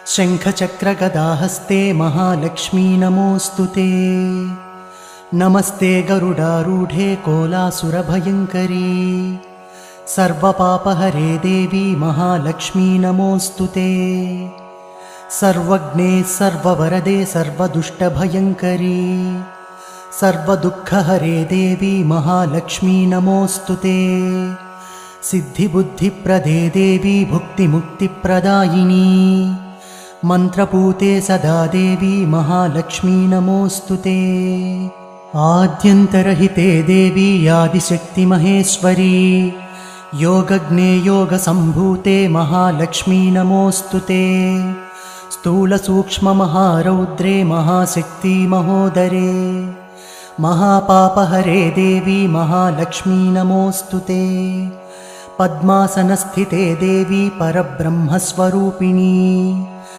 शङ्खचक्रगदाहस्ते महालक्ष्मी नमोऽस्तुते। नमस्ते गरुडारूढे कोलासुरभयङ्करी, सर्वपापहरे देवी महालक्ष्मी नमोऽस्तुते। सर्वज्ञे सर्ववरदे सर्वदुष्टभयङ्करी, सर्वदुःखहरे देवी महालक्ष्मी नमोऽस्तुते। सिद्धिबुद्धिप्रदे देवी भुक्तिमुक्तिप्रदायिनी, मन्त्रपूते सदा देवी महालक्ष्मी नमोऽस्तुते। आद्यन्तरहिते देवी आदिशक्तिमहेश्वरी, योगज्ञे योगसम्भूते महालक्ष्मी नमोऽस्तुते। स्थूलसूक्ष्ममहारौद्रे महाशक्ति महोदरे, महापापहरे देवी महालक्ष्मी नमोऽस्तुते। पद्मासनस्थिते देवी परब्रह्मस्वरूपिणी,